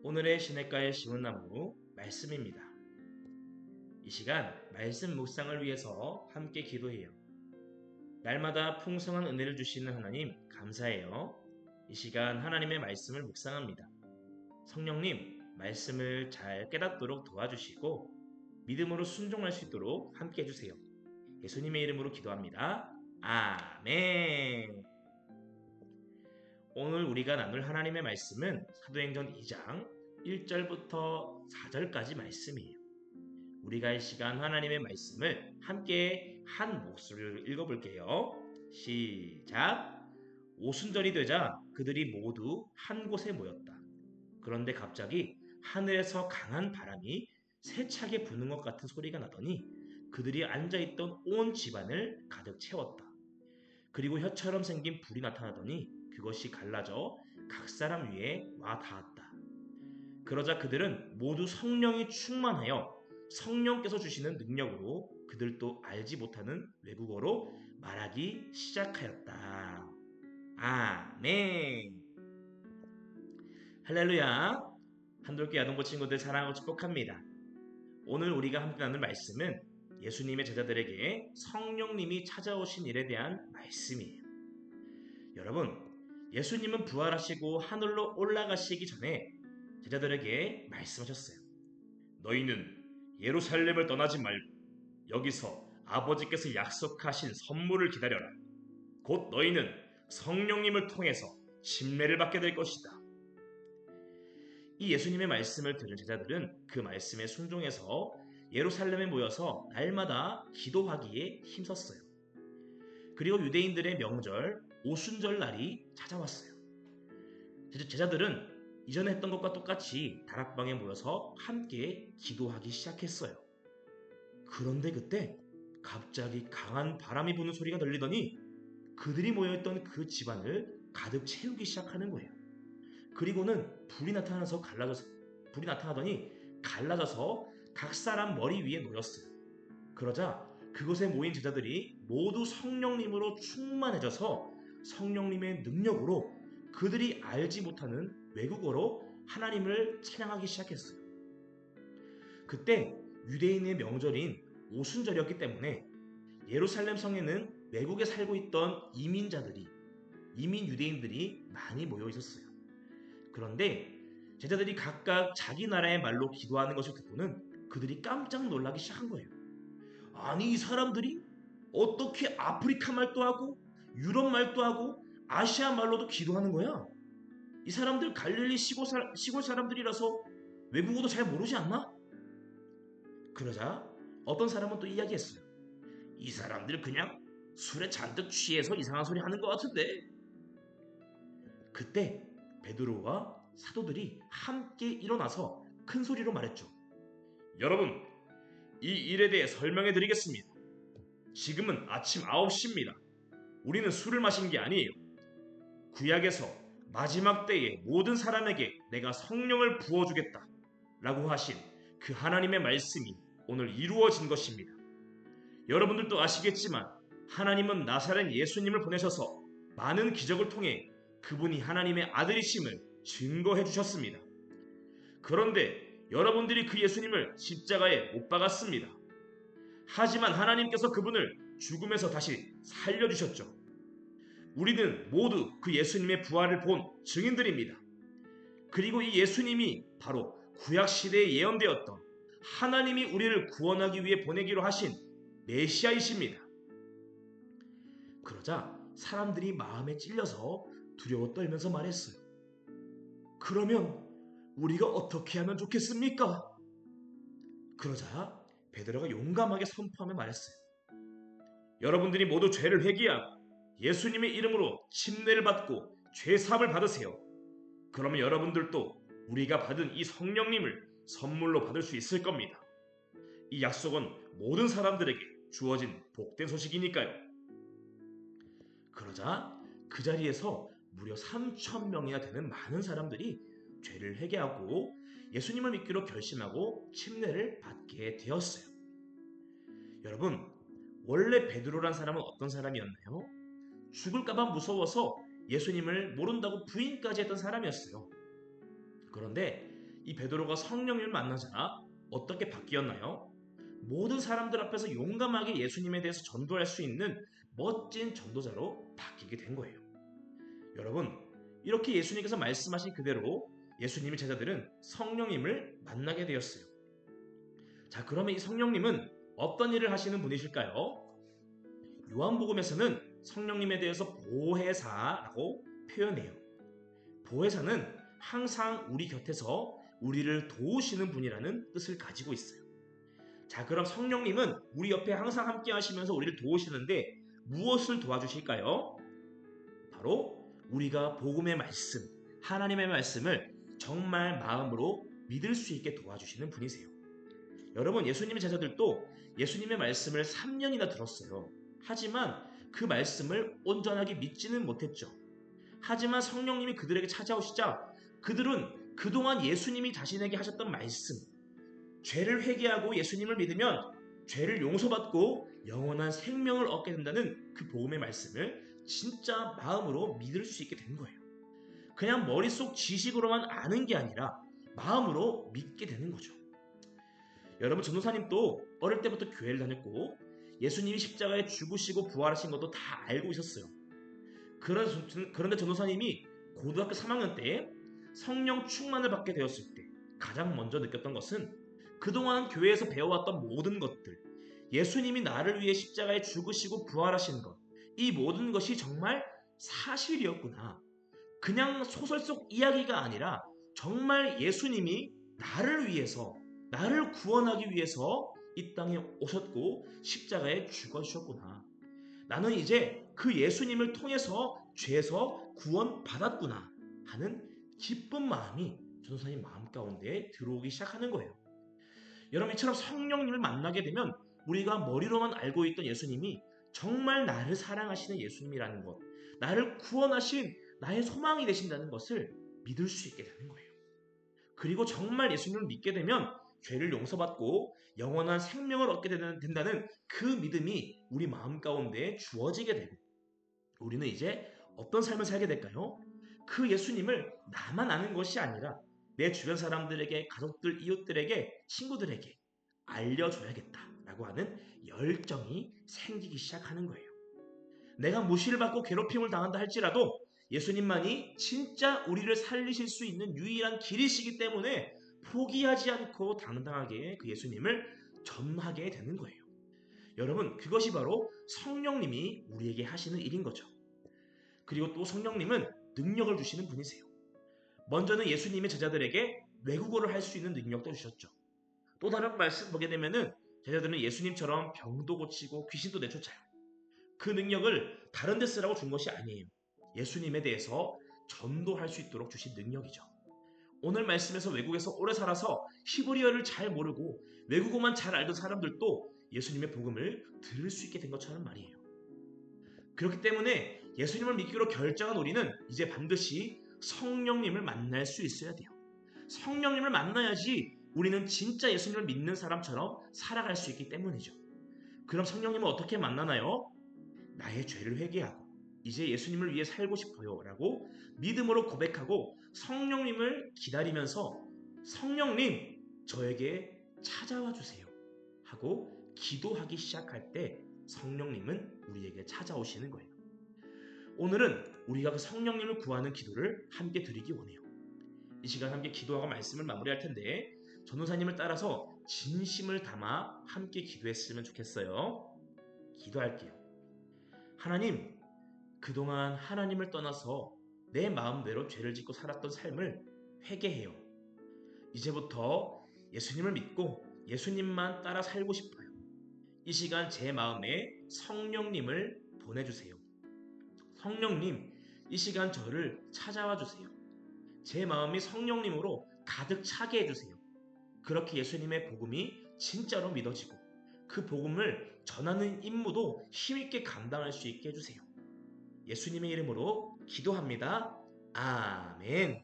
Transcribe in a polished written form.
오늘의 시냇가에 심은 나무 말씀입니다. 이 시간 말씀 묵상을 위해서 함께 기도해요. 날마다 풍성한 은혜를 주시는 하나님 감사해요. 이 시간 하나님의 말씀을 묵상합니다. 성령님 말씀을 잘 깨닫도록 도와주시고 믿음으로 순종할 수 있도록 함께 해주세요. 예수님의 이름으로 기도합니다. 아멘. 오늘 우리가 나눌 하나님의 말씀은 사도행전 2장 1절부터 4절까지 말씀이에요. 우리가 이 시간 하나님의 말씀을 함께 한 목소리로 읽어볼게요. 시작! 오순절이 되자 그들이 모두 한 곳에 모였다. 그런데 갑자기 하늘에서 강한 바람이 세차게 부는 것 같은 소리가 나더니 그들이 앉아있던 온 집안을 가득 채웠다. 그리고 혀처럼 생긴 불이 나타나더니 그것이 갈라져 각 사람 위에 와 닿았다. 그러자 그들은 모두 성령이 충만하여 성령께서 주시는 능력으로 그들도 알지 못하는 외국어로 말하기 시작하였다. 아멘. 할렐루야. 한돌교 야동고 친구들 사랑하고 축복합니다. 오늘 우리가 함께 나눌 말씀은 예수님의 제자들에게 성령님이 찾아오신 일에 대한 말씀이에요. 여러분, 예수님은 부활하시고 하늘로 올라가시기 전에 제자들에게 말씀하셨어요. 너희는 예루살렘을 떠나지 말고 여기서 아버지께서 약속하신 선물을 기다려라. 곧 너희는 성령님을 통해서 침례를 받게 될 것이다. 이 예수님의 말씀을 들은 제자들은 그 말씀에 순종해서 예루살렘에 모여서 날마다 기도하기에 힘썼어요. 그리고 유대인들의 명절 오순절 날이 찾아왔어요. 제자들은 이전에 했던 것과 똑같이 다락방에 모여서 함께 기도하기 시작했어요. 그런데 그때 갑자기 강한 바람이 부는 소리가 들리더니 그들이 모여있던 그 집안을 가득 채우기 시작하는 거예요. 그리고는 불이 나타나더니 갈라져서 각 사람 머리 위에 놓였어요. 그러자 그곳에 모인 제자들이 모두 성령님으로 충만해져서 성령님의 능력으로 그들이 알지 못하는 외국어로 하나님을 찬양하기 시작했어요. 그때 유대인의 명절인 오순절이었기 때문에 예루살렘 성에는 외국에 살고 있던 이민 유대인들이 많이 모여 있었어요. 그런데 제자들이 각각 자기 나라의 말로 기도하는 것을 듣고는 그들이 깜짝 놀라기 시작한 거예요. 아니, 이 사람들이 어떻게 아프리카 말도 하고 유럽 말도 하고 아시아 말로도 기도하는 거야? 이 사람들 갈릴리 시골 사람들이라서 외국어도 잘 모르지 않나? 그러자 어떤 사람은 또 이야기했어요. 이 사람들 그냥 술에 잔뜩 취해서 이상한 소리 하는 것 같은데. 그때 베드로와 사도들이 함께 일어나서 큰 소리로 말했죠. 여러분, 이 일에 대해 설명해 드리겠습니다. 지금은 아침 9시입니다. 우리는 술을 마신 게 아니에요. 구약에서 마지막 때에 모든 사람에게 내가 성령을 부어주겠다 라고 하신 그 하나님의 말씀이 오늘 이루어진 것입니다. 여러분들도 아시겠지만 하나님은 나사렛 예수님을 보내셔서 많은 기적을 통해 그분이 하나님의 아들이심을 증거해 주셨습니다. 그런데 여러분들이 그 예수님을 십자가에 못 박았습니다. 하지만 하나님께서 그분을 죽음에서 다시 살려주셨죠. 우리는 모두 그 예수님의 부활을 본 증인들입니다. 그리고 이 예수님이 바로 구약시대에 예언되었던 하나님이 우리를 구원하기 위해 보내기로 하신 메시아이십니다. 그러자 사람들이 마음에 찔려서 두려워 떨면서 말했어요. 그러면 우리가 어떻게 하면 좋겠습니까? 그러자 베드로가 용감하게 선포하며 말했어요. 여러분들이 모두 죄를 회개하고 예수님의 이름으로 침례를 받고 죄사함을 받으세요. 그러면 여러분들도 우리가 받은 이 성령님을 선물로 받을 수 있을 겁니다. 이 약속은 모든 사람들에게 주어진 복된 소식이니까요. 그러자 그 자리에서 무려 3,000명이나 되는 많은 사람들이 죄를 회개하고 예수님을 믿기로 결심하고 침례를 받게 되었어요. 여러분, 원래 베드로란 사람은 어떤 사람이었나요? 죽을까봐 무서워서 예수님을 모른다고 부인까지 했던 사람이었어요. 그런데 이 베드로가 성령님을 만나자 어떻게 바뀌었나요? 모든 사람들 앞에서 용감하게 예수님에 대해서 전도할 수 있는 멋진 전도자로 바뀌게 된 거예요. 여러분, 이렇게 예수님께서 말씀하신 그대로 예수님의 제자들은 성령님을 만나게 되었어요. 자, 그러면 이 성령님은 어떤 일을 하시는 분이실까요? 요한복음에서는 성령님에 대해서 보혜사라고 표현해요. 보혜사는 항상 우리 곁에서 우리를 도우시는 분이라는 뜻을 가지고 있어요. 자, 그럼 성령님은 우리 옆에 항상 함께 하시면서 우리를 도우시는데 무엇을 도와주실까요? 바로 우리가 복음의 말씀, 하나님의 말씀을 정말 마음으로 믿을 수 있게 도와주시는 분이세요. 여러분, 예수님의 제자들도 예수님의 말씀을 3년이나 들었어요. 하지만 그 말씀을 온전하게 믿지는 못했죠. 하지만 성령님이 그들에게 찾아오시자 그들은 그동안 예수님이 자신에게 하셨던 말씀, 죄를 회개하고 예수님을 믿으면 죄를 용서받고 영원한 생명을 얻게 된다는 그 복음의 말씀을 진짜 마음으로 믿을 수 있게 된 거예요. 그냥 머릿속 지식으로만 아는 게 아니라 마음으로 믿게 되는 거죠. 여러분, 전도사님도 어릴 때부터 교회를 다녔고 예수님이 십자가에 죽으시고 부활하신 것도 다 알고 있었어요. 그런데 전도사님이 고등학교 3학년 때 성령 충만을 받게 되었을 때 가장 먼저 느꼈던 것은 그동안 교회에서 배워왔던 모든 것들, 예수님이 나를 위해 십자가에 죽으시고 부활하신 것, 이 모든 것이 정말 사실이었구나. 그냥 소설 속 이야기가 아니라 정말 예수님이 나를 위해서, 나를 구원하기 위해서 이 땅에 오셨고 십자가에 죽어주셨구나. 나는 이제 그 예수님을 통해서 죄에서 구원받았구나 하는 기쁜 마음이 전도사님 마음 가운데 들어오기 시작하는 거예요. 여러분, 이처럼 성령님을 만나게 되면 우리가 머리로만 알고 있던 예수님이 정말 나를 사랑하시는 예수님이라는 것, 나를 구원하신 나의 소망이 되신다는 것을 믿을 수 있게 되는 거예요. 그리고 정말 예수님을 믿게 되면 죄를 용서받고 영원한 생명을 얻게 된다는 그 믿음이 우리 마음 가운데 주어지게 되고 우리는 이제 어떤 삶을 살게 될까요? 그 예수님을 나만 아는 것이 아니라 내 주변 사람들에게, 가족들, 이웃들에게, 친구들에게 알려줘야겠다라고 하는 열정이 생기기 시작하는 거예요. 내가 무시를 받고 괴롭힘을 당한다 할지라도 예수님만이 진짜 우리를 살리실 수 있는 유일한 길이시기 때문에 포기하지 않고 당당하게 그 예수님을 전하게 되는 거예요. 여러분, 그것이 바로 성령님이 우리에게 하시는 일인 거죠. 그리고 또 성령님은 능력을 주시는 분이세요. 먼저는 예수님의 제자들에게 외국어를 할 수 있는 능력도 주셨죠. 또 다른 말씀 보게 되면은 제자들은 예수님처럼 병도 고치고 귀신도 내쫓아요. 그 능력을 다른 데 쓰라고 준 것이 아니에요. 예수님에 대해서 전도할 수 있도록 주신 능력이죠. 오늘 말씀에서 외국에서 오래 살아서 히브리어를 잘 모르고 외국어만 잘 알던 사람들도 예수님의 복음을 들을 수 있게 된 것처럼 말이에요. 그렇기 때문에 예수님을 믿기로 결정한 우리는 이제 반드시 성령님을 만날 수 있어야 돼요. 성령님을 만나야지 우리는 진짜 예수님을 믿는 사람처럼 살아갈 수 있기 때문이죠. 그럼 성령님을 어떻게 만나나요? 나의 죄를 회개하고 이제 예수님을 위해 살고 싶어요 라고 믿음으로 고백하고 성령님을 기다리면서 성령님 저에게 찾아와 주세요 하고 기도하기 시작할 때 성령님은 우리에게 찾아오시는 거예요. 오늘은 우리가 그 성령님을 구하는 기도를 함께 드리기 원해요. 이 시간 함께 기도하고 말씀을 마무리할 텐데 전도사님을 따라서 진심을 담아 함께 기도했으면 좋겠어요. 기도할게요. 하나님, 그동안 하나님을 떠나서 내 마음대로 죄를 짓고 살았던 삶을 회개해요. 이제부터 예수님을 믿고 예수님만 따라 살고 싶어요. 이 시간 제 마음에 성령님을 보내주세요. 성령님, 이 시간 저를 찾아와 주세요. 제 마음이 성령님으로 가득 차게 해주세요. 그렇게 예수님의 복음이 진짜로 믿어지고 그 복음을 전하는 임무도 힘있게 감당할 수 있게 해주세요. 예수님의 이름으로 기도합니다. 아멘.